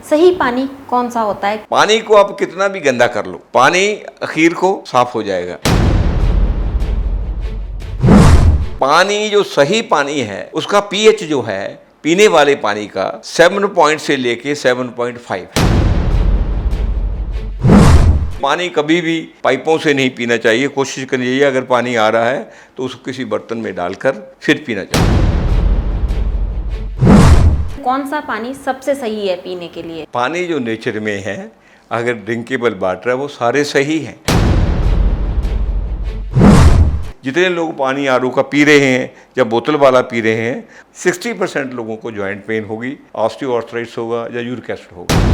सही पानी कौन सा होता है? पानी को आप कितना भी गंदा कर लो, पानी आखिर को साफ हो जाएगा। पानी जो सही पानी है उसका पीएच जो है पीने वाले पानी का 7 पॉइंट से लेके 7.5। पानी कभी भी पाइपों से नहीं पीना चाहिए। कोशिश करिए अगर पानी आ रहा है तो उसको किसी बर्तन में डालकर फिर पीना चाहिए। कौन सा पानी सबसे सही है पीने के लिए? पानी जो नेचर में है, अगर ड्रिंकेबल वाटर है, वो सारे सही हैं। जितने लोग पानी आरओ का पी रहे हैं या बोतल वाला पी रहे हैं, 60% लोगों को जॉइंट पेन होगी, ऑस्टियोआर्थराइटिस होगा या यूरिक एसिड होगा।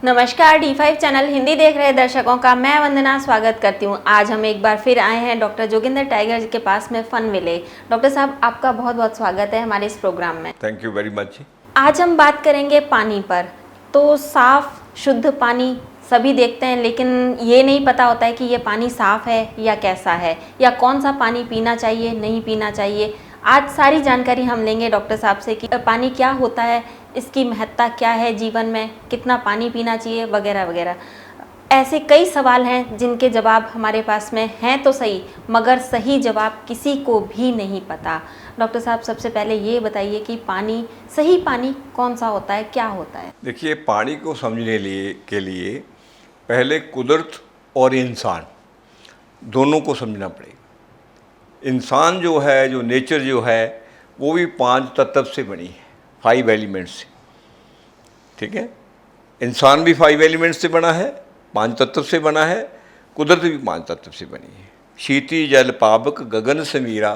नमस्कार, D5 चैनल हिंदी देख रहे दर्शकों का मैं वंदना स्वागत करती हूं। आज हम एक बार फिर आए हैं डॉक्टर जोगिंदर टाइगर जी के पास में फन विले। डॉक्टर साहब, आपका बहुत बहुत स्वागत है हमारे इस प्रोग्राम में। Thank you very much. आज हम बात करेंगे पानी पर। तो साफ शुद्ध पानी सभी देखते हैं, लेकिन ये नहीं पता होता है कि ये पानी साफ है या कैसा है, या कौन सा पानी पीना चाहिए नहीं पीना चाहिए। आज सारी जानकारी हम लेंगे डॉक्टर साहब से कि पानी क्या होता है, इसकी महत्ता क्या है जीवन में, कितना पानी पीना चाहिए वगैरह वगैरह। ऐसे कई सवाल हैं जिनके जवाब हमारे पास में हैं तो सही, मगर सही जवाब किसी को भी नहीं पता। डॉक्टर साहब, सबसे पहले ये बताइए कि सही पानी कौन सा होता है, क्या होता है? देखिए, पानी को समझने के लिए पहले कुदरत और इंसान दोनों को समझना पड़ेगा। इंसान जो है, जो नेचर जो है, वो भी 5 तत्व से बनी है, 5 एलिमेंट्स से। ठीक है, इंसान भी 5 एलिमेंट्स से बना है, 5 तत्व से बना है। कुदरत भी 5 तत्व से बनी है। शीति जल पावक गगन समीरा,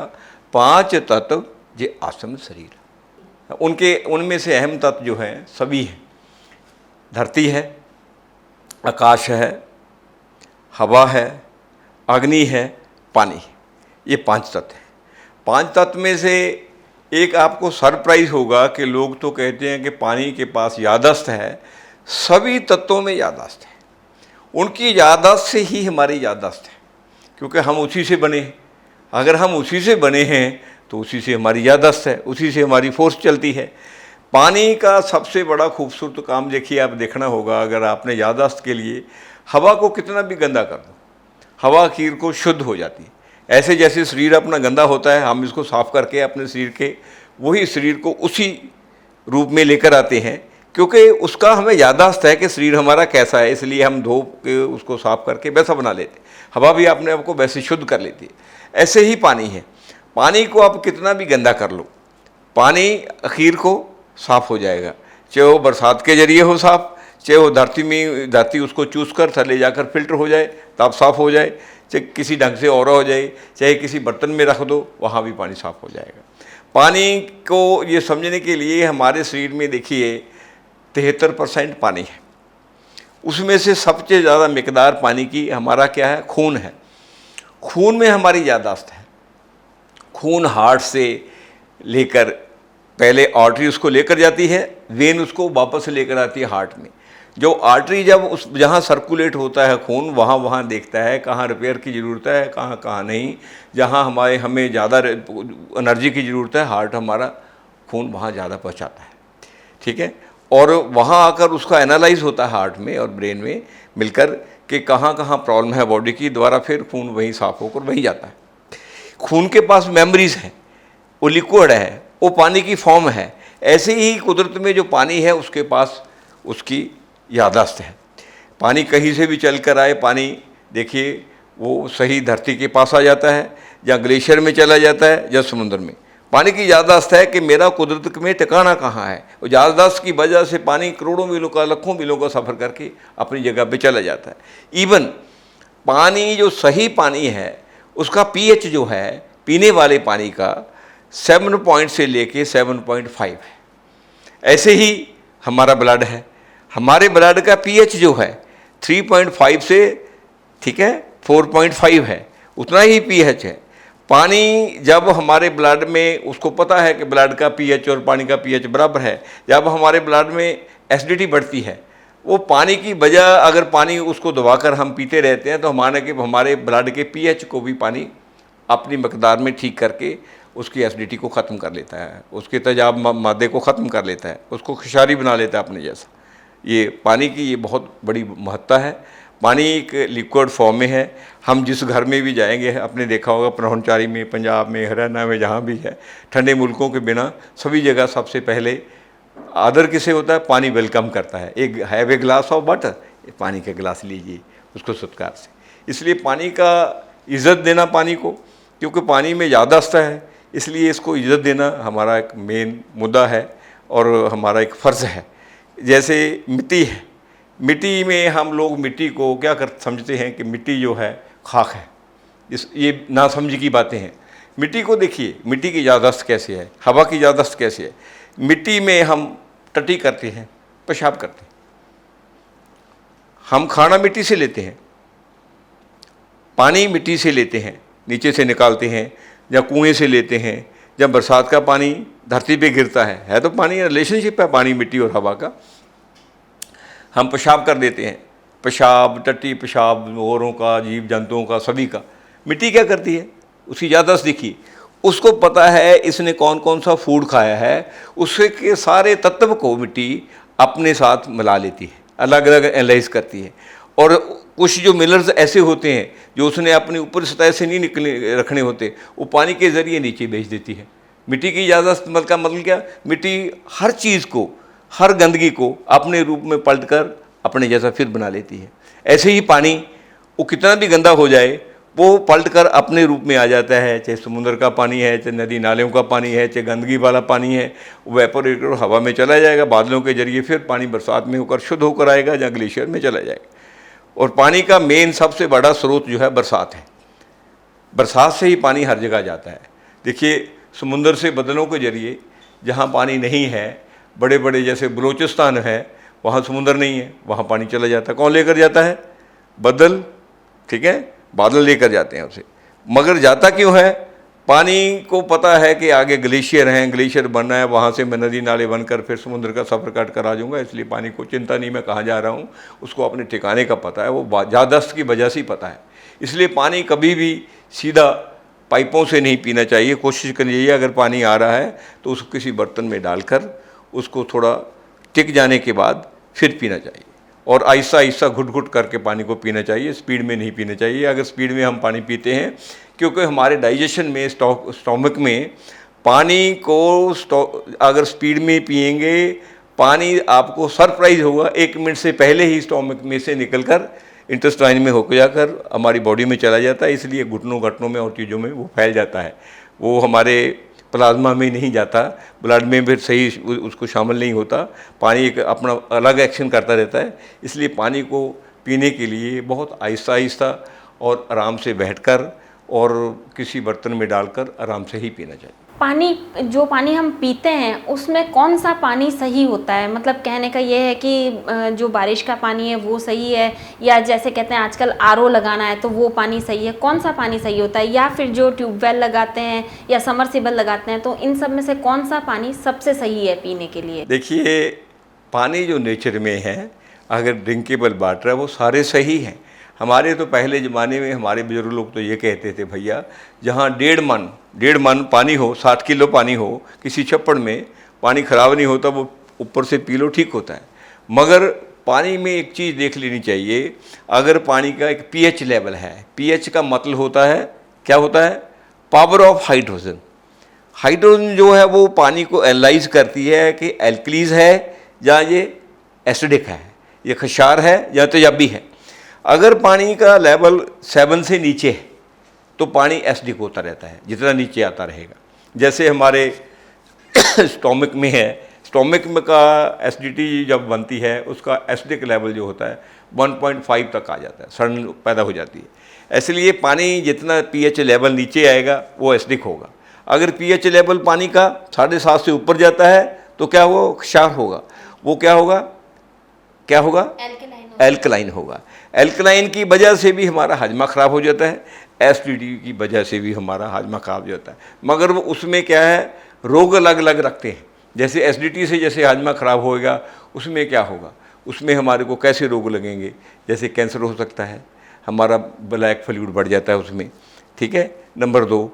5 तत्व जे आसम शरीर। उनमें से अहम तत्व जो हैं सभी हैं। धरती है, आकाश है, हवा है, अग्नि है, पानी। ये 5 तत्व हैं। 5 तत्व में से एक आपको सरप्राइज होगा कि लोग तो कहते हैं कि पानी के पास याददाश्त है। सभी तत्वों में याददाश्त है। उनकी याददाश्त से ही हमारी याददाश्त है, क्योंकि हम उसी से बने हैं। अगर हम उसी से बने हैं तो उसी से हमारी याददाश्त है, उसी से हमारी फोर्स चलती है। पानी का सबसे बड़ा खूबसूरत काम देखिए, आप देखना होगा, अगर आपने याददाश्त के लिए हवा को कितना भी गंदा कर दो, हवा आखिर को शुद्ध हो जाती है। ऐसे जैसे शरीर अपना गंदा होता है, हम इसको साफ करके अपने शरीर के वही शरीर को उसी रूप में लेकर आते हैं, क्योंकि उसका हमें याददाश्त है कि शरीर हमारा कैसा है, इसलिए हम धो के उसको साफ करके वैसा बना लेते हैं। हवा भी अपने आप को वैसे शुद्ध कर लेती है। ऐसे ही पानी है। पानी को आप कितना भी गंदा कर लो, पानी आखिर को साफ हो जाएगा। चाहे वो बरसात के जरिए हो साफ, चाहे वो धरती उसको चूस कर थले जाकर फिल्टर हो जाए तब साफ हो जाए, चाहे किसी ढंग से और हो जाए, चाहे किसी बर्तन में रख दो, वहाँ भी पानी साफ हो जाएगा। पानी को ये समझने के लिए हमारे शरीर में देखिए 73% पानी है। उसमें से सबसे ज़्यादा मिकदार पानी की हमारा क्या है? खून है। खून में हमारी याददाश्त है। खून हार्ट से लेकर पहले आर्टरी उसको लेकर जाती है, वेन उसको वापस लेकर आती है हार्ट में। जो आर्टरी जब जहाँ सर्कुलेट होता है खून, वहाँ देखता है कहाँ रिपेयर की ज़रूरत है, कहाँ नहीं। जहाँ हमें ज़्यादा एनर्जी की ज़रूरत है, हार्ट हमारा खून वहाँ ज़्यादा पहुँचाता है। ठीक है, और वहाँ आकर उसका एनालाइज होता है हार्ट में और ब्रेन में मिलकर कि कहाँ प्रॉब्लम है बॉडी की, दोबारा फिर खून वहीं साफ होकर वहीं जाता है। खून के पास मेमोरीज हैं, वो लिक्विड है, वो पानी की फॉर्म है। ऐसे ही कुदरत में जो पानी है उसके पास उसकी याददाश्त है। पानी कहीं से भी चल कर आए, पानी देखिए वो सही धरती के पास आ जाता है, या ग्लेशियर में चला जाता है, या समुद्र में। पानी की याददाश्त है कि मेरा कुदरत में ठिकाना कहाँ है। और याददाश्त की वजह से पानी करोड़ों मीलों का, लाखों मीलों का सफ़र करके अपनी जगह पे चला जाता है। इवन पानी जो सही पानी है उसका पीएच जो है पीने वाले पानी का 7 पॉइंट से लेके 7.5 है। ऐसे ही हमारा ब्लड है। हमारे ब्लड का पीएच जो है 3.5 से, ठीक है, 4.5 है, उतना ही पीएच है। पानी जब हमारे ब्लड में, उसको पता है कि ब्लड का पीएच और पानी का पीएच बराबर है। जब हमारे ब्लड में एसिडिटी बढ़ती है, वो पानी की वजह, अगर पानी उसको दबाकर हम पीते रहते हैं तो हमारे ब्लड के पीएच को भी पानी अपनी मकदार में ठीक करके उसकी एसिडिटी को ख़त्म कर लेता है, उसके तेजाब मादे को ख़त्म कर लेता है, उसको खुशारी बना लेता है अपने जैसा। ये पानी की ये बहुत बड़ी महत्ता है। पानी एक लिक्विड फॉर्म में है। हम जिस घर में भी जाएंगे, आपने देखा होगा परहुनचारी में, पंजाब में, हरियाणा में, जहाँ भी है, ठंडे मुल्कों के बिना सभी जगह सबसे पहले आदर किसे होता है? पानी वेलकम करता है। एक have a glass of water, पानी का गिलास लीजिए उसको सत्कार से। इसलिए पानी का इज़्ज़त देना पानी को, क्योंकि पानी में याददाश्त है, इसलिए इसको इज़्ज़त देना हमारा एक मेन मुद्दा है और हमारा एक फ़र्ज़ है। जैसे मिट्टी है, मिट्टी में हम लोग मिट्टी को क्या कर समझते हैं कि मिट्टी जो है खाक है। ये नासमझी की बातें हैं। मिट्टी को देखिए, मिट्टी की याददाश्त कैसे है, हवा की याददाश्त कैसे है। मिट्टी में हम टट्टी करते हैं, पेशाब करते हैं। हम खाना मिट्टी से लेते हैं, पानी मिट्टी से लेते हैं, नीचे से निकालते हैं, या कुएं से लेते हैं। जब बरसात का पानी धरती पे गिरता है तो पानी रिलेशनशिप है पानी, मिट्टी और हवा का। हम पेशाब कर देते हैं, पेशाब, टट्टी पेशाब औरों का, जीव जंतुओं का, सभी का। मिट्टी क्या करती है? उसकी याददाश्त देखिए, उसको पता है इसने कौन कौन सा फूड खाया है, उसके के सारे तत्व को मिट्टी अपने साथ मिला लेती है, अलग अलग एनालाइज करती है। और कुछ जो मिनरल्स ऐसे होते हैं जो उसने अपनी ऊपर सतह से नहीं निकले रखने होते, वो पानी के ज़रिए नीचे भेज देती है। मिट्टी की याददाश्त का मतलब क्या? मिट्टी हर चीज़ को, हर गंदगी को अपने रूप में पलटकर अपने जैसा फिर बना लेती है। ऐसे ही पानी, वो कितना भी गंदा हो जाए, वो पलटकर अपने रूप में आ जाता है। चाहे समुद्र का पानी है, चाहे नदी नालों का पानी है, चाहे गंदगी वाला पानी है, वो वेपोरेट कर हवा में चला जाएगा, बादलों के जरिए फिर पानी बरसात में होकर शुद्ध होकर आएगा, या ग्लेशियर में चला जाएगा। और पानी का मेन सबसे बड़ा स्रोत जो है बरसात है। बरसात से ही पानी हर जगह जाता है। देखिए, समुंदर से बदलों के जरिए जहाँ पानी नहीं है, बड़े बड़े जैसे बलूचिस्तान है, वहाँ समुंदर नहीं है, वहाँ पानी चला जाता है। कौन लेकर जाता है? बदल, ठीक है, बादल लेकर जाते हैं उसे। मगर जाता क्यों है? पानी को पता है कि आगे ग्लेशियर हैं, ग्लेशियर बनना है, वहाँ से मैं नदी नाले बनकर फिर समुद्र का सफ़र काट कर आ जाऊँगा। इसलिए पानी को चिंता नहीं मैं कहाँ जा रहा हूँ, उसको अपने ठिकाने का पता है, वो याददाश्त की वजह से ही पता है। इसलिए पानी कभी भी सीधा पाइपों से नहीं पीना चाहिए। कोशिश करिए अगर पानी आ रहा है तो उसको किसी बर्तन में डालकर उसको थोड़ा टिक जाने के बाद फिर पीना चाहिए, और आहिस्ता आहिस्ता घुट घुट करके पानी को पीना चाहिए। स्पीड में नहीं पीना चाहिए। अगर स्पीड में हम पानी पीते हैं, क्योंकि हमारे डाइजेशन में, स्टोमक में पानी को अगर स्पीड में पिएंगे, पानी आपको सरप्राइज होगा, 1 मिनट से पहले ही स्टोमक में से निकलकर इंटेस्टाइन में होकर जाकर हमारी बॉडी में चला जाता है। इसलिए घुटनों में और चीज़ों में वो फैल जाता है, वो हमारे प्लाज्मा में नहीं जाता, ब्लड में भी सही उसको शामिल नहीं होता। पानी एक अपना अलग एक्शन करता रहता है। इसलिए पानी को पीने के लिए बहुत आहिस्ता आहिस्ता और आराम से बैठकर और किसी बर्तन में डालकर आराम से ही पीना चाहिए। जो पानी हम पीते हैं उसमें कौन सा पानी सही होता है? मतलब कहने का ये है कि जो बारिश का पानी है वो सही है, या जैसे कहते हैं आजकल आरओ लगाना है तो वो पानी सही है, कौन सा पानी सही होता है? या फिर जो ट्यूबवेल लगाते हैं या समरसीबल लगाते हैं, तो इन सब में से कौन सा पानी सबसे सही है पीने के लिए? देखिए, पानी जो नेचर में है, अगर ड्रिंकेबल वाटर है, वो सारे सही हैं। हमारे तो पहले ज़माने में हमारे बुजुर्ग लोग तो ये कहते थे, भैया जहाँ 1.5 मन पानी हो, 60 किलो पानी हो किसी छप्पड़ में, पानी ख़राब नहीं होता, वो ऊपर से पी लो, ठीक होता है। मगर पानी में एक चीज़ देख लेनी चाहिए, अगर पानी का एक पीएच लेवल है, पीएच का मतलब होता है, क्या होता है? Power of hydrogen. हाइड्रोजन जो है वो पानी को एनालाइज करती है कि एल्कलीज है या ये एसिडिक है, ये खशार है या तेजाबी है। अगर पानी का लेवल 7 से नीचे है तो पानी एसिडिक होता रहता है, जितना नीचे आता रहेगा। जैसे हमारे स्टोमक में है, स्टोमक में का एसिडिटी जब बनती है, उसका एसिडिक लेवल जो होता है 1.5 तक आ जाता है, सड़न पैदा हो जाती है। इसलिए पानी जितना पीएच लेवल नीचे आएगा वो एसिडिक होगा। अगर पीएच लेवल पानी का 7.5 से ऊपर जाता है तो क्या वो क्षार होगा, वो क्या होगा, क्या होगा? एल्कलाइन होगा। एल्कलाइन की वजह से भी हमारा हाजमा ख़राब हो जाता है, एसिडिटी की वजह से भी हमारा हाजमा ख़राब हो जाता है। मगर वो उसमें क्या है, रोग अलग अलग रखते हैं। जैसे एसिडिटी से जैसे हाजमा ख़राब होएगा, उसमें क्या होगा, उसमें हमारे को कैसे रोग लगेंगे, जैसे कैंसर हो सकता है, हमारा ब्लैक फ्लूइड बढ़ जाता है उसमें, ठीक है। नंबर 2,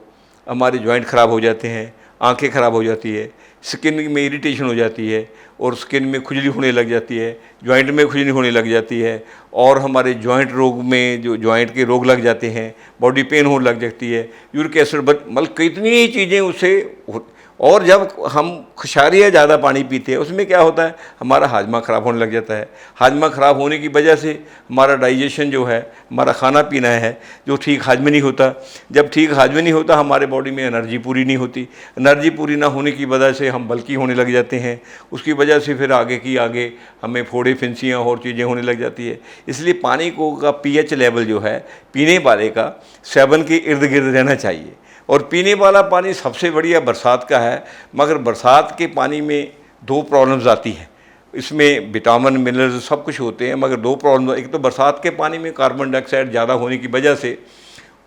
हमारे जॉइंट ख़राब हो जाते हैं, आंखें ख़राब हो जाती है, स्किन में इरिटेशन हो जाती है और स्किन में खुजली होने लग जाती है, जॉइंट में खुजली होने लग जाती है और हमारे जॉइंट रोग में जो जॉइंट के रोग लग जाते हैं, बॉडी पेन होने लग जाती है, यूरिक एसिड मतलब कितनी चीज़ें उससे और जब हम क्षारीय ज़्यादा पानी पीते हैं उसमें क्या होता है, हमारा हाजमा ख़राब होने लग जाता है। हाजमा ख़राब होने की वजह से हमारा डाइजेशन जो है, हमारा खाना पीना है जो ठीक हाजमे नहीं होता। जब ठीक हाजमे नहीं होता हमारे बॉडी में एनर्जी पूरी नहीं होती। एनर्जी पूरी ना होने की वजह से हम बल्की होने लग जाते हैं। उसकी वजह से फिर आगे हमें फोड़े फिंसियाँ और चीज़ें होने लग जाती है। इसलिए पानी को का पीएच लेवल जो है पीने वाले का 7 के इर्द गिर्द रहना चाहिए। और पीने वाला पानी सबसे बढ़िया बरसात का है, मगर बरसात के पानी में 2 प्रॉब्लम्स आती हैं। इसमें विटामिन मिनरल्स सब कुछ होते हैं, मगर 2 प्रॉब्लम, एक तो बरसात के पानी में कार्बन डाइऑक्साइड ज़्यादा होने की वजह से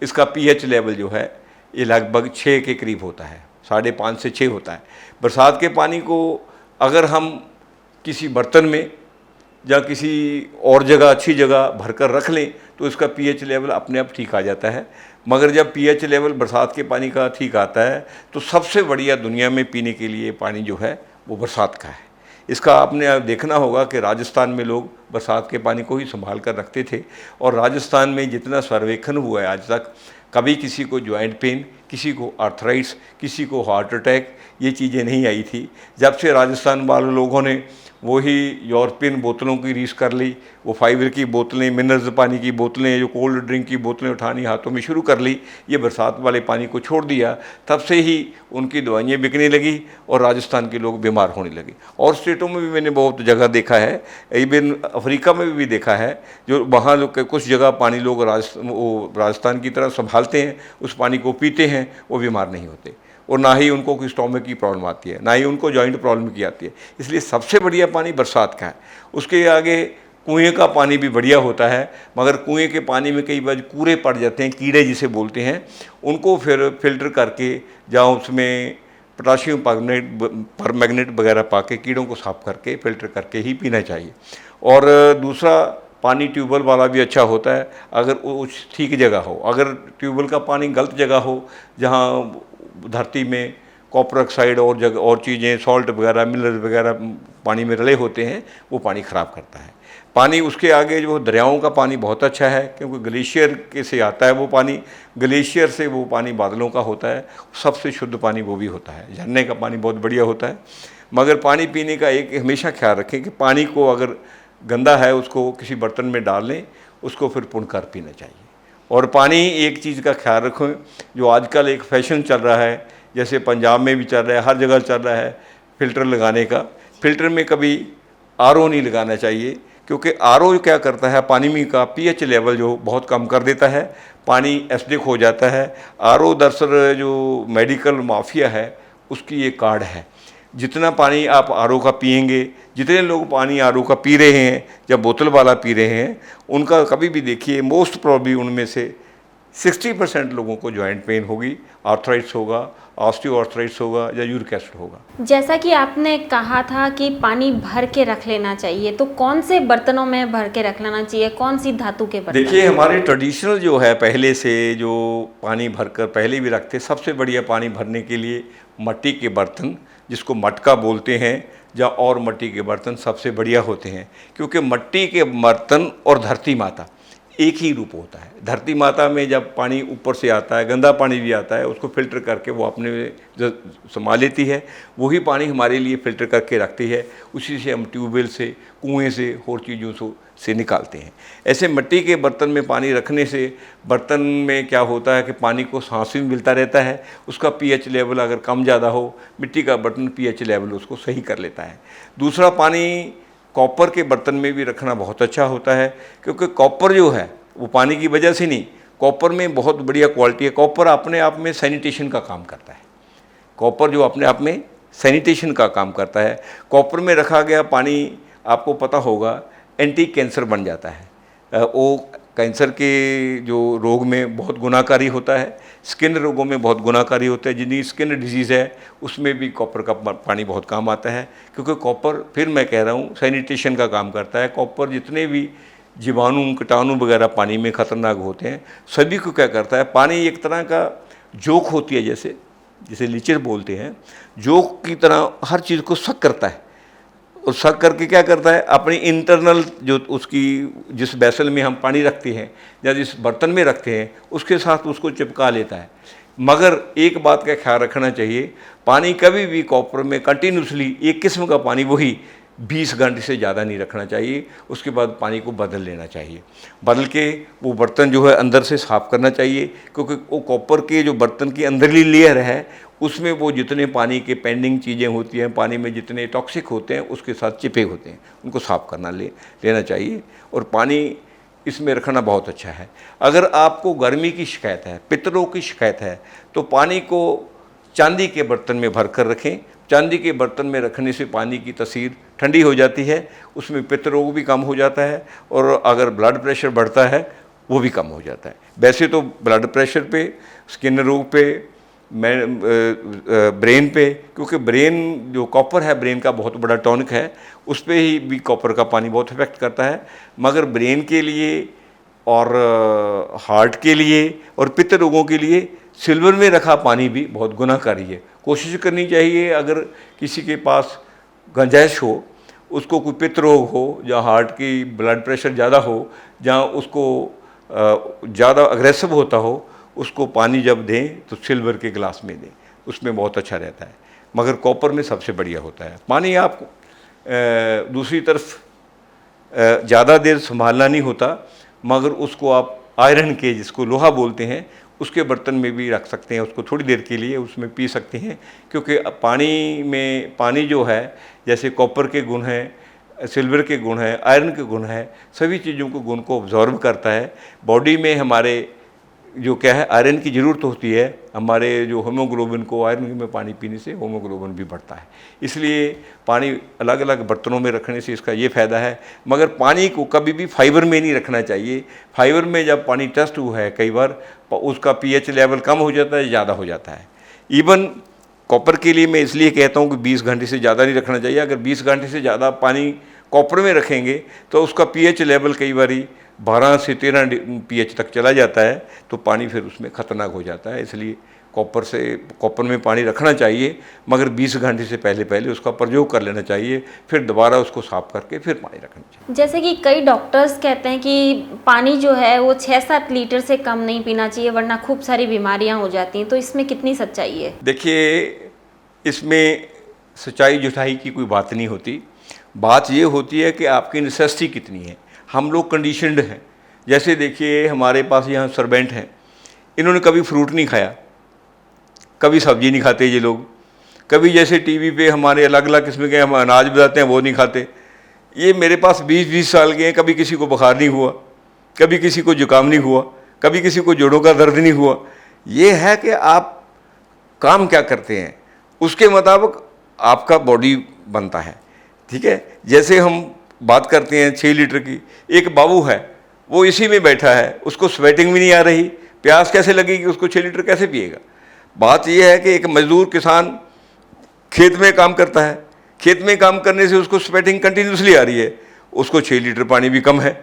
इसका पीएच लेवल जो है ये लगभग 6 के करीब होता है, 5.5 से 6 होता है। बरसात के पानी को अगर हम किसी बर्तन में या किसी और जगह अच्छी जगह भरकर रख लें तो इसका पीएच लेवल अपने आप ठीक आ जाता है। मगर जब पीएच लेवल बरसात के पानी का ठीक आता है तो सबसे बढ़िया दुनिया में पीने के लिए पानी जो है वो बरसात का है। इसका आपने देखना होगा कि राजस्थान में लोग बरसात के पानी को ही संभाल कर रखते थे और राजस्थान में जितना सर्वेक्षण हुआ है आज तक, कभी किसी को जॉइंट पेन, किसी को आर्थराइट्स, किसी को हार्ट अटैक, ये चीज़ें नहीं आई थी। जब से राजस्थान वाले लोगों ने वही यूरोपियन बोतलों की रीस कर ली, वो फाइबर की बोतलें, मिनरल्स पानी की बोतलें, जो कोल्ड ड्रिंक की बोतलें उठानी हाथों में शुरू कर ली, ये बरसात वाले पानी को छोड़ दिया, तब से ही उनकी दवाइयाँ बिकने लगी और राजस्थान के लोग बीमार होने लगे। और स्टेटों में भी मैंने बहुत जगह देखा है, इवन अफ्रीका में भी देखा है, जो वहाँ लोग कुछ जगह पानी लोग राजस्थान की तरह संभालते हैं, उस पानी को पीते हैं, वो बीमार नहीं होते और ना ही उनको कोई स्टोमक की प्रॉब्लम आती है, ना ही उनको जॉइंट प्रॉब्लम की आती है। इसलिए सबसे बढ़िया पानी बरसात का है। उसके आगे कुएं का पानी भी बढ़िया होता है, मगर कुएं के पानी में कई बार कूड़े पड़ जाते हैं, कीड़े जिसे बोलते हैं, उनको फिर फिल्टर करके या उसमें पोटाशियम परमैंगनेट वगैरह पा के कीड़ों को साफ़ करके फिल्टर करके ही पीना चाहिए। और दूसरा, पानी ट्यूबवेल वाला भी अच्छा होता है अगर वो ठीक जगह हो। अगर ट्यूबवेल का पानी गलत जगह हो, जहाँ धरती में कॉपर ऑक्साइड और जगह और चीज़ें, सॉल्ट वगैरह, मिनरल वगैरह पानी में रले होते हैं, वो पानी ख़राब करता है। पानी उसके आगे जो दरियाओं का पानी बहुत अच्छा है, क्योंकि ग्लेशियर के से आता है वो पानी, ग्लेशियर से वो पानी बादलों का होता है, सबसे शुद्ध पानी वो भी होता है। झरने का पानी बहुत बढ़िया होता है। मगर पानी पीने का एक हमेशा ख्याल रखें कि पानी को अगर गंदा है उसको किसी बर्तन में डाल लें, उसको फिर पुनकर पीना चाहिए। और पानी एक चीज़ का ख्याल रखें, जो आजकल एक फैशन चल रहा है, जैसे पंजाब में भी चल रहा है, हर जगह चल रहा है फ़िल्टर लगाने का। फ़िल्टर में कभी आरओ नहीं लगाना चाहिए, क्योंकि आरओ क्या करता है, पानी में का पीएच लेवल जो बहुत कम कर देता है, पानी एसिडिक हो जाता है। आरओ दरअसल जो मेडिकल माफिया है उसकी ये कार्ड है। जितना पानी आप आरओ का पिएंगे, जितने लोग पानी आरओ का पी रहे हैं या बोतल वाला पी रहे हैं, उनका कभी भी देखिए मोस्ट प्रॉब्ली उनमें से 60% लोगों को जॉइंट पेन होगी, आर्थराइट्स होगा, ऑस्टियोआर्थराइट्स होगा या यूरिक एसिड होगा। जैसा कि आपने कहा था कि पानी भर के रख लेना चाहिए, तो कौन से बर्तनों में भर के रख लेना चाहिए, कौन सी धातु के बर्तन? देखिए, हमारे ट्रेडिशनल जो है पहले से जो पानी भरकर पहले भी रखते, सबसे बढ़िया पानी भरने के लिए मिट्टी के बर्तन, जिसको मटका बोलते हैं, या और मिट्टी के बर्तन सबसे बढ़िया होते हैं। क्योंकि मिट्टी के बर्तन और धरती माता एक ही रूप होता है। धरती माता में जब पानी ऊपर से आता है, गंदा पानी भी आता है, उसको फिल्टर करके वो अपने संभाल लेती है। वही पानी हमारे लिए फ़िल्टर करके रखती है, उसी से हम ट्यूबवेल से, कुएं से और चीज़ों से निकालते हैं। ऐसे मिट्टी के बर्तन में पानी रखने से बर्तन में क्या होता है कि पानी को सांस भी मिलता रहता है। उसका पीएच लेवल अगर कम ज़्यादा हो, मिट्टी का बर्तन पीएच लेवल उसको सही कर लेता है। दूसरा, पानी कॉपर के बर्तन में भी रखना बहुत अच्छा होता है, क्योंकि कॉपर जो है वो पानी की वजह से नहीं, कॉपर में बहुत बढ़िया क्वालिटी है। कॉपर अपने आप में सैनिटेशन का काम करता है। कॉपर जो अपने आप में सैनिटेशन का काम करता है। कॉपर में रखा गया पानी आपको पता होगा एंटी कैंसर बन जाता है। वो कैंसर के जो रोग में बहुत गुनाकारी होता है, स्किन रोगों में बहुत गुनाकारी होता है। जितनी स्किन डिजीज़ है उसमें भी कॉपर का पानी बहुत काम आता है, क्योंकि कॉपर, फिर मैं कह रहा हूँ, सैनिटेशन का काम करता है। कॉपर जितने भी जीवाणु, कीटाणु वगैरह पानी में ख़तरनाक होते हैं, सभी को क्या करता है, पानी एक तरह का जोक होती है, जैसे लीचर बोलते हैं, जोक की तरह हर चीज़ को शक करता है। और शक करके क्या करता है, अपनी इंटरनल जो उसकी जिस वैसल में हम पानी रखते हैं या जिस बर्तन में रखते हैं उसके साथ उसको चिपका लेता है। मगर एक बात का ख्याल रखना चाहिए, पानी कभी भी कॉपर में कंटिन्यूसली एक किस्म का पानी वही 20 घंटे से ज़्यादा नहीं रखना चाहिए। उसके बाद पानी को बदल लेना चाहिए। बदल के वो बर्तन जो है अंदर से साफ़ करना चाहिए, क्योंकि वो कॉपर के जो बर्तन की अंदरली लेयर है उसमें वो जितने पानी के पेंडिंग चीज़ें होती हैं, पानी में जितने टॉक्सिक होते हैं उसके साथ चिपे होते हैं, उनको साफ़ करना लेना चाहिए। और पानी इसमें रखना बहुत अच्छा है। अगर आपको गर्मी की शिकायत है, पित्तरों की शिकायत है, तो पानी को चांदी के बर्तन में भर कर रखें। चांदी के बर्तन में रखने से पानी की तासीर ठंडी हो जाती है, उसमें पित्त रोग भी कम हो जाता है, और अगर ब्लड प्रेशर बढ़ता है वो भी कम हो जाता है। वैसे तो ब्लड प्रेशर पे, स्किन रोग पे, ब्रेन पे, क्योंकि ब्रेन जो कॉपर है ब्रेन का बहुत बड़ा टॉनिक है, उस पर ही भी कॉपर का पानी बहुत इफेक्ट करता है। मगर ब्रेन के लिए और हार्ट के लिए और पित्त रोगों के लिए सिल्वर में रखा पानी भी बहुत गुनाहकारी है। कोशिश करनी चाहिए, अगर किसी के पास गंजाइश हो, उसको कोई पित्त रोग हो, या हार्ट की ब्लड प्रेशर ज़्यादा हो, जहाँ उसको ज़्यादा अग्रेसिव होता हो, उसको पानी जब दें तो सिल्वर के गिलास में दें, उसमें बहुत अच्छा रहता है। मगर कॉपर में सबसे बढ़िया होता है। पानी आप दूसरी तरफ ज़्यादा देर संभालना नहीं होता, मगर उसको आप आयरन के, जिसको लोहा बोलते हैं, उसके बर्तन में भी रख सकते हैं। उसको थोड़ी देर के लिए उसमें पी सकते हैं, क्योंकि पानी जो है, जैसे कॉपर के गुण हैं, सिल्वर के गुण हैं, आयरन के गुण हैं, सभी चीज़ों के गुण को ऑब्जॉर्व करता है। बॉडी में हमारे जो क्या है, आयरन की ज़रूरत होती है। हमारे जो हीमोग्लोबिन को, आयरन में पानी पीने से हीमोग्लोबिन भी बढ़ता है। इसलिए पानी अलग अलग बर्तनों में रखने से इसका ये फ़ायदा है। मगर पानी को कभी भी फाइबर में नहीं रखना चाहिए। फाइबर में जब पानी टेस्ट हुआ है कई बार, उसका pH लेवल कम हो जाता है, ज़्यादा हो जाता है। इवन कॉपर के लिए मैं इसलिए कहता हूँ कि 20 घंटे से ज़्यादा नहीं रखना चाहिए। अगर 20 घंटे से ज़्यादा पानी कॉपर में रखेंगे तो उसका pH लेवल कई बार 12 से 13 pH तक चला जाता है, तो पानी फिर उसमें ख़तरनाक हो जाता है। इसलिए कॉपर में पानी रखना चाहिए, मगर 20 घंटे से पहले उसका प्रयोग कर लेना चाहिए, फिर दोबारा उसको साफ़ करके फिर पानी रखना चाहिए। जैसे कि कई डॉक्टर्स कहते हैं कि पानी जो है वो 6-7 लीटर से कम नहीं पीना चाहिए, वरना खूब सारी बीमारियां हो जाती हैं, तो इसमें कितनी सच्चाई है? देखिए, इसमें सच्चाई झूठाई की कोई बात नहीं होती। बात ये होती है कि आपकी नेसेसिटी कितनी है। हम लोग कंडीशनड हैं। जैसे देखिए, हमारे पास यहाँ सर्वेंट हैं, इन्होंने कभी फ्रूट नहीं खाया, कभी सब्जी नहीं खाते ये लोग, कभी जैसे टीवी पे हमारे अलग अलग किस्म के हम अनाज बताते हैं वो नहीं खाते। ये मेरे पास 20-20 साल के हैं, कभी किसी को बुखार नहीं हुआ, कभी किसी को जुकाम नहीं हुआ, कभी किसी को जोड़ों का दर्द नहीं हुआ। ये है कि आप काम क्या करते हैं, उसके मुताबिक आपका बॉडी बनता है। ठीक है, जैसे हम बात करते हैं 6 लीटर की, एक बाबू है वो इसी में बैठा है, उसको स्वेटिंग भी नहीं आ रही, प्यास कैसे लगेगी, उसको 6 लीटर कैसे पिएगा? बात यह है कि एक मजदूर किसान खेत में काम करता है, खेत में काम करने से उसको स्वेटिंग कंटिन्यूसली आ रही है, उसको 6 लीटर पानी भी कम है।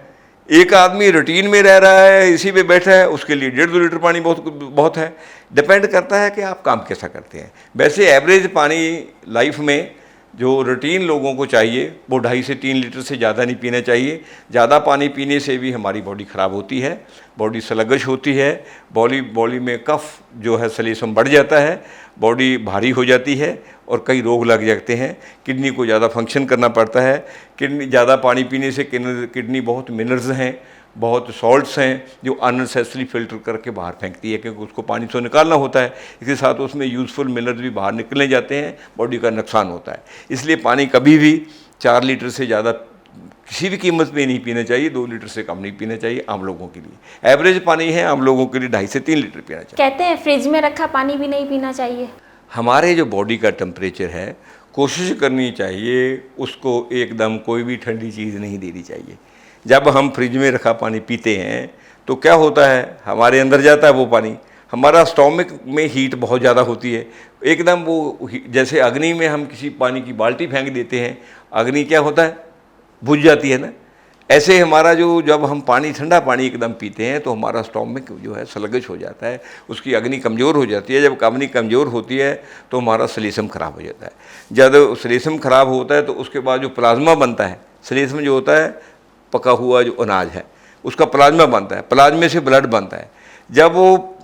एक आदमी रूटीन में रह रहा है, इसी पे बैठा है, उसके लिए 1.5-2 लीटर पानी बहुत है। डिपेंड करता है कि आप काम कैसा करते हैं। वैसे एवरेज पानी लाइफ में जो रूटीन लोगों को चाहिए वो 2.5 से 3 लीटर से ज़्यादा नहीं पीना चाहिए। ज़्यादा पानी पीने से भी हमारी बॉडी ख़राब होती है, बॉडी स्लगश होती है, बॉडी में कफ जो है सलीसम बढ़ जाता है, बॉडी भारी हो जाती है और कई रोग लग जाते हैं। किडनी को ज़्यादा फंक्शन करना पड़ता है। किडनी ज़्यादा पानी पीने से किडनी बहुत मिनरल्स हैं, बहुत सॉल्ट्स हैं जो अननेसेसरी फिल्टर करके बाहर फेंकती है, क्योंकि उसको पानी से निकालना होता है। इसके साथ उसमें यूज़फुल मिनरल्स भी बाहर निकलने जाते हैं, बॉडी का नुकसान होता है। इसलिए पानी कभी भी 4 लीटर से ज़्यादा किसी भी कीमत में नहीं पीना चाहिए, 2 लीटर से कम नहीं पीना चाहिए आम लोगों के लिए। एवरेज पानी है आम लोगों के लिए 2.5 से 3 लीटर पीना चाहिए। कहते हैं फ्रिज में रखा पानी भी नहीं पीना चाहिए। हमारे जो बॉडी का टेम्परेचर है, कोशिश करनी चाहिए उसको एकदम कोई भी ठंडी चीज़ नहीं देनी चाहिए। जब हम फ्रिज में रखा पानी पीते हैं तो क्या होता है, हमारे अंदर जाता है वो पानी, हमारा स्टोमक में हीट बहुत ज़्यादा होती है एकदम। वो जैसे अग्नि में हम किसी पानी की बाल्टी फेंक देते हैं, अग्नि क्या होता है, बुझ जाती है ना, ऐसे हमारा जो जब हम पानी ठंडा पानी एकदम पीते हैं तो हमारा स्टोमक जो है स्लगिश हो जाता है, उसकी अग्नि कमज़ोर हो जाती है। जब अग्नि कमज़ोर होती है तो हमारा श्लेष्म खराब हो जाता है। जब श्लेष्म खराब होता है तो उसके बाद जो प्लाज्मा बनता है, श्लेष्म जो होता है पका हुआ जो अनाज है उसका प्लाज्मा बनता है, प्लाज्मे से ब्लड बनता है। जब वो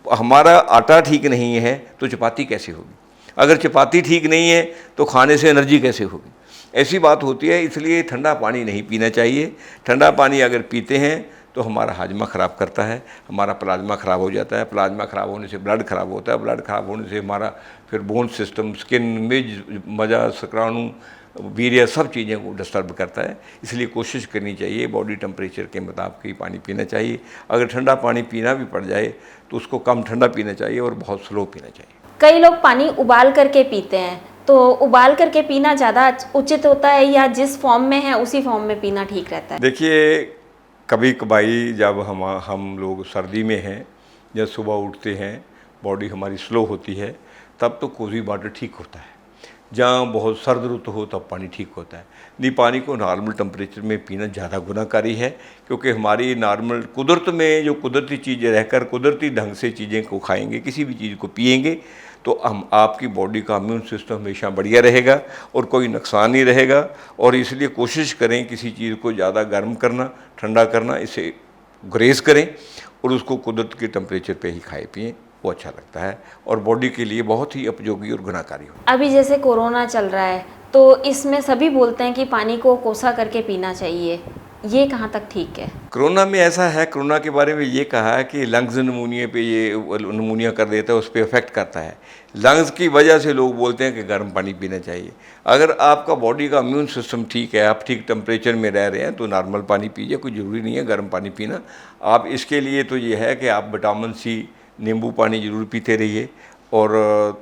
हमारा आटा ठीक नहीं है तो चपाती कैसे होगी, अगर चपाती ठीक नहीं है तो खाने से एनर्जी कैसे होगी, ऐसी बात होती है। इसलिए ठंडा पानी नहीं पीना चाहिए। ठंडा पानी अगर पीते हैं तो हमारा हाजमा ख़राब करता है, हमारा प्लाज्मा ख़राब हो जाता है, प्लाज्मा ख़राब होने से ब्लड ख़राब होता है, ब्लड ख़राब होने से हमारा फिर बोन सिस्टम, स्किन, मजा, शुक्राणु, वीर्य सब चीज़ें को डिस्टर्ब करता है। इसलिए कोशिश करनी चाहिए बॉडी टेम्परेचर के मुताबिक ही पानी पीना चाहिए। अगर ठंडा पानी पीना भी पड़ जाए तो उसको कम ठंडा पीना चाहिए और बहुत स्लो पीना चाहिए। कई लोग पानी उबाल करके पीते हैं, तो उबाल करके पीना ज़्यादा उचित होता है या जिस फॉर्म में है उसी फॉर्म में पीना ठीक रहता है? देखिए, कभी कभाई जब हम लोग सर्दी में हैं, जब सुबह उठते हैं, बॉडी हमारी स्लो होती है, तब तो कोज़ी वाटर ठीक होता है। जहाँ बहुत सर्द ऋतु हो तब पानी ठीक होता है। नहीं, पानी को नॉर्मल टेम्परेचर में पीना ज़्यादा गुनाकारी है, क्योंकि हमारी नॉर्मल कुदरत में जो कुदरती चीज़ें रहकर कुदरती ढंग से चीज़ें को खाएंगे, किसी भी चीज़ को पिएंगे तो हम आपकी बॉडी का इम्यून सिस्टम हमेशा बढ़िया रहेगा और कोई नुकसान नहीं रहेगा। और इसलिए कोशिश करें किसी चीज़ को ज़्यादा गर्म करना, ठंडा करना, इसे गुरेज करें और उसको कुदरत के टेम्परेचर पे ही खाए पिएँ, वो अच्छा लगता है और बॉडी के लिए बहुत ही उपयोगी और गुनाकारी हो। अभी जैसे कोरोना चल रहा है तो इसमें सभी बोलते हैं कि पानी को कोसा करके पीना चाहिए, ये कहाँ तक ठीक है? कोरोना में ऐसा है, कोरोना के बारे में ये कहा है कि लंग्स नमूनिया पे ये नमूनिया कर देता है, उस पर इफेक्ट करता है। लंग्स की वजह से लोग बोलते हैं कि गर्म पानी पीना चाहिए। अगर आपका बॉडी का इम्यून सिस्टम ठीक है, आप ठीक टेम्परेचर में रह रहे हैं तो नॉर्मल पानी पीजिए, कोई ज़रूरी नहीं है गर्म पानी पीना। आप इसके लिए तो ये है कि आप विटामिन सी, नींबू पानी ज़रूर पीते रहिए और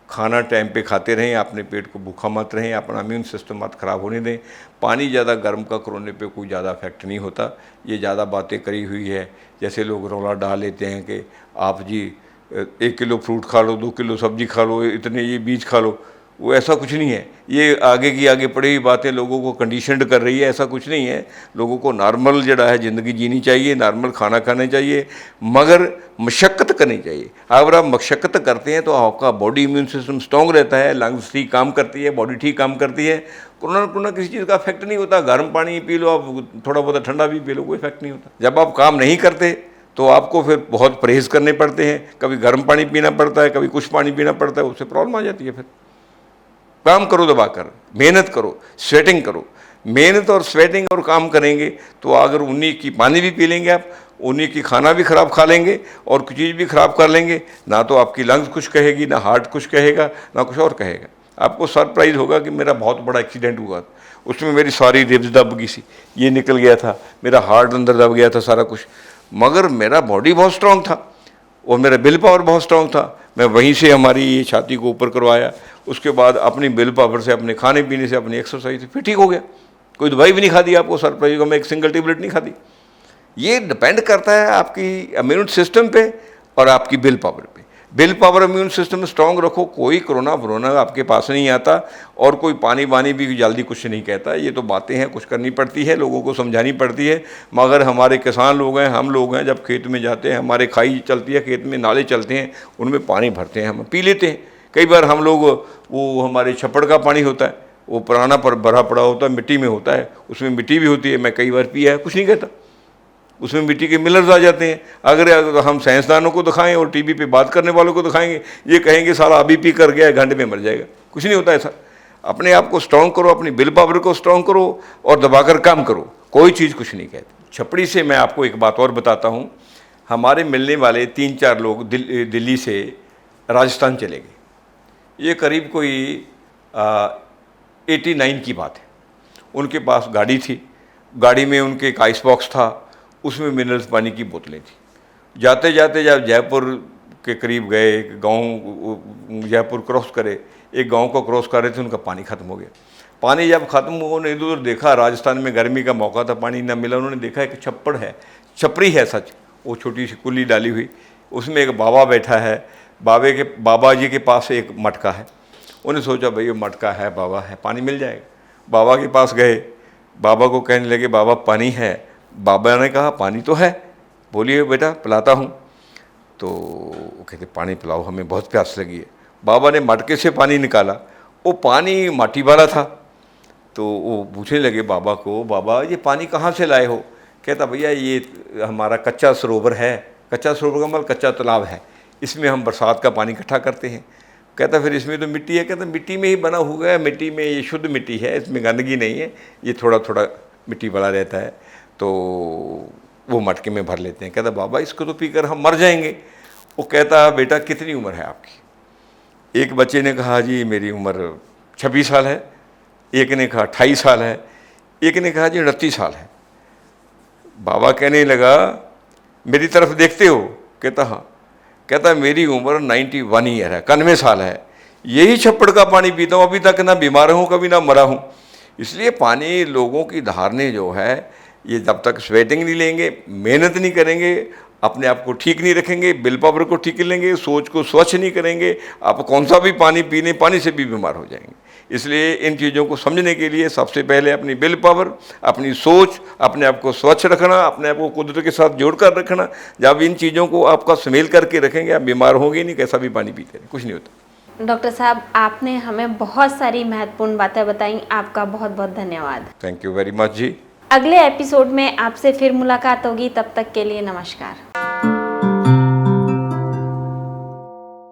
खाना टाइम पे खाते रहें, अपने पेट को भूखा मत रहें, अपना इम्यून सिस्टम मत ख़राब होने दें। पानी ज़्यादा गर्म का कोरोना पे कोई ज़्यादा इफेक्ट नहीं होता। ये ज़्यादा बातें करी हुई है, जैसे लोग रौला डाल लेते हैं कि आप जी 1 किलो फ्रूट खा लो, 2 किलो सब्जी खा लो, इतने ये बीज खा लो, वो ऐसा कुछ नहीं है। ये आगे की आगे पड़ी हुई बातें लोगों को कंडीशनड कर रही है, ऐसा कुछ नहीं है। लोगों को नॉर्मल जड़ा है ज़िंदगी जीनी चाहिए, नॉर्मल खाना खाना चाहिए, मगर मशक्क़त करनी चाहिए। अगर आप मशक्क़त करते हैं तो आपका बॉडी इम्यून सिस्टम स्ट्रॉन्ग रहता है, लंग्स ठीक काम करती है, बॉडी ठीक काम करती है। कोरोना किसी चीज़ का इफेक्ट नहीं होता। गर्म पानी पी लो, आप थोड़ा बहुत ठंडा भी पी लो, कोई इफेक्ट नहीं होता। जब आप काम नहीं करते तो आपको फिर बहुत परहेज़ करने पड़ते हैं, कभी गर्म पानी पीना पड़ता है, कभी कुछ पानी पीना पड़ता है, उससे प्रॉब्लम आ जाती है। फिर काम करो दबाकर, मेहनत करो, स्वेटिंग करो। मेहनत और स्वेटिंग और काम करेंगे तो अगर उन्हीं की पानी भी पी लेंगे आप, उन्हीं की खाना भी ख़राब खा लेंगे और कुछ चीज़ भी ख़राब कर लेंगे, ना तो आपकी लंग्स कुछ कहेगी, ना हार्ट कुछ कहेगा, ना कुछ और कहेगा। आपको सरप्राइज़ होगा कि मेरा बहुत बड़ा एक्सीडेंट हुआ, उसमें मेरी सारी रिब्स दब गई सी, ये निकल गया था, मेरा हार्ट अंदर दब गया था, सारा कुछ, मगर मेरा बॉडी बहुत स्ट्रॉन्ग था और मेरा विल पावर बहुत स्ट्रॉन्ग था। मैं वहीं से हमारी ये छाती को ऊपर करवाया, उसके बाद अपनी विल पावर से, अपने खाने पीने से, अपनी एक्सरसाइज से फिर ठीक हो गया। कोई दवाई भी नहीं खाती आपको, सरप्राइज होगा मैं एक सिंगल टेबलेट नहीं खाती। ये डिपेंड करता है आपकी इम्यून सिस्टम पे और आपकी विल पावर पे। Will power immune system strong रखो, कोई कोरोना आपके पास नहीं आता और कोई पानी वानी भी जल्दी कुछ नहीं कहता। ये तो बातें हैं, कुछ करनी पड़ती है, लोगों को समझानी पड़ती है। मगर हमारे किसान लोग हैं, हम लोग हैं, जब खेत में जाते हैं, हमारे खाई चलती है, खेत में नाले चलते हैं, उनमें पानी भरते हैं, हम पी लेते हैं। कई बार हम लोग, वो हमारे छप्पड़ का पानी होता है, वो पुराना पर भरा पड़ा होता है, मिट्टी में होता है, उसमें मिट्टी भी होती है, मैं कई बार पिया है, कुछ नहीं कहता। उसमें मिट्टी के मिनरल्स आ जाते हैं। अगर हम साइंसदानों को दिखाएं और टीवी पे बात करने वालों को दिखाएंगे, ये कहेंगे साला अभी पी कर गया, घंटे में मर जाएगा। कुछ नहीं होता ऐसा। अपने आप को स्ट्रॉन्ग करो, अपनी विल पावर को स्ट्रॉन्ग करो और दबाकर काम करो, कोई चीज़ कुछ नहीं कहती। छपड़ी से मैं आपको एक बात और बताता हूँ। हमारे मिलने वाले 3-4 लोग दिल्ली से राजस्थान चले गए। ये करीब कोई 89 की बात है। उनके पास गाड़ी थी, गाड़ी में उनके एक आइस बॉक्स था, उसमें मिनरल्स पानी की बोतलें थी। जाते जाते जब जयपुर के करीब गए, एक गांव, जयपुर क्रॉस करे, एक गांव को क्रॉस कर रहे थे, उनका पानी ख़त्म हो गया। पानी जब ख़त्म हुआ, उन्होंने इधर उधर देखा, राजस्थान में गर्मी का मौका था, पानी ना मिला। उन्होंने देखा एक छप्पड़ है, छपरी है सच, वो छोटी सी कुल्ली डाली हुई, उसमें एक बाबा बैठा है। बाबा जी के पास एक मटका है। उन्हें सोचा भाई ये मटका है, बाबा है, पानी मिल जाएगा। बाबा के पास गए, बाबा को कहने लगे बाबा पानी है। बाबा ने कहा पानी तो है, बोलिए बेटा पिलाता हूँ। तो वो कहते पानी पिलाओ, हमें बहुत प्यास लगी है। बाबा ने मटके से पानी निकाला, वो पानी माटी वाला था। तो वो पूछने लगे बाबा को, बाबा ये पानी कहाँ से लाए हो? कहता भैया ये हमारा कच्चा सरोवर है। कच्चा सरोवर का मतलब कच्चा तालाब है, इसमें हम बरसात का पानी इकट्ठा करते हैं। कहता फिर इसमें तो मिट्टी है। कहता मिट्टी में ही बना हुआ है, मिट्टी में ये शुद्ध मिट्टी है, इसमें गंदगी नहीं है, ये थोड़ा थोड़ा मिट्टी वाला रहता है। तो वो मटके में भर लेते हैं। कहता बाबा इसको तो पीकर हम मर जाएंगे। वो कहता बेटा कितनी उम्र है आपकी? एक बच्चे ने कहा जी मेरी उम्र 26 साल है, एक ने कहा 28 साल है, एक ने कहा जी 29 साल है। बाबा कहने लगा मेरी तरफ देखते हो? कहता हाँ। कहता मेरी उम्र 91 ईयर है, 91 साल है, यही छप्पड़ का पानी पीता हूँ, अभी तक ना बीमार हूँ कभी ना मरा हूँ। इसलिए पानी लोगों की धारने जो है, ये जब तक स्वेटिंग नहीं लेंगे, मेहनत नहीं करेंगे, अपने आप को ठीक नहीं रखेंगे, बिल पावर को ठीक लेंगे, सोच को स्वच्छ नहीं करेंगे, आप कौन सा भी पानी पीने, पानी से भी बीमार हो जाएंगे। इसलिए इन चीज़ों को समझने के लिए सबसे पहले अपनी बिल पावर, अपनी सोच, अपने आप को स्वच्छ रखना, अपने आप को कुदरत के साथ जोड़ कर रखना। जब इन चीज़ों को आपका सुमेल करके रखेंगे, आप बीमार होंगे नहीं, कैसा भी पानी पीते हैं, कुछ नहीं होता। डॉक्टर साहब, आपने हमें बहुत सारी महत्वपूर्ण बातें बताई, आपका बहुत बहुत धन्यवाद। थैंक यू वेरी मच जी। अगले एपिसोड में आपसे फिर मुलाकात होगी, तब तक के लिए नमस्कार।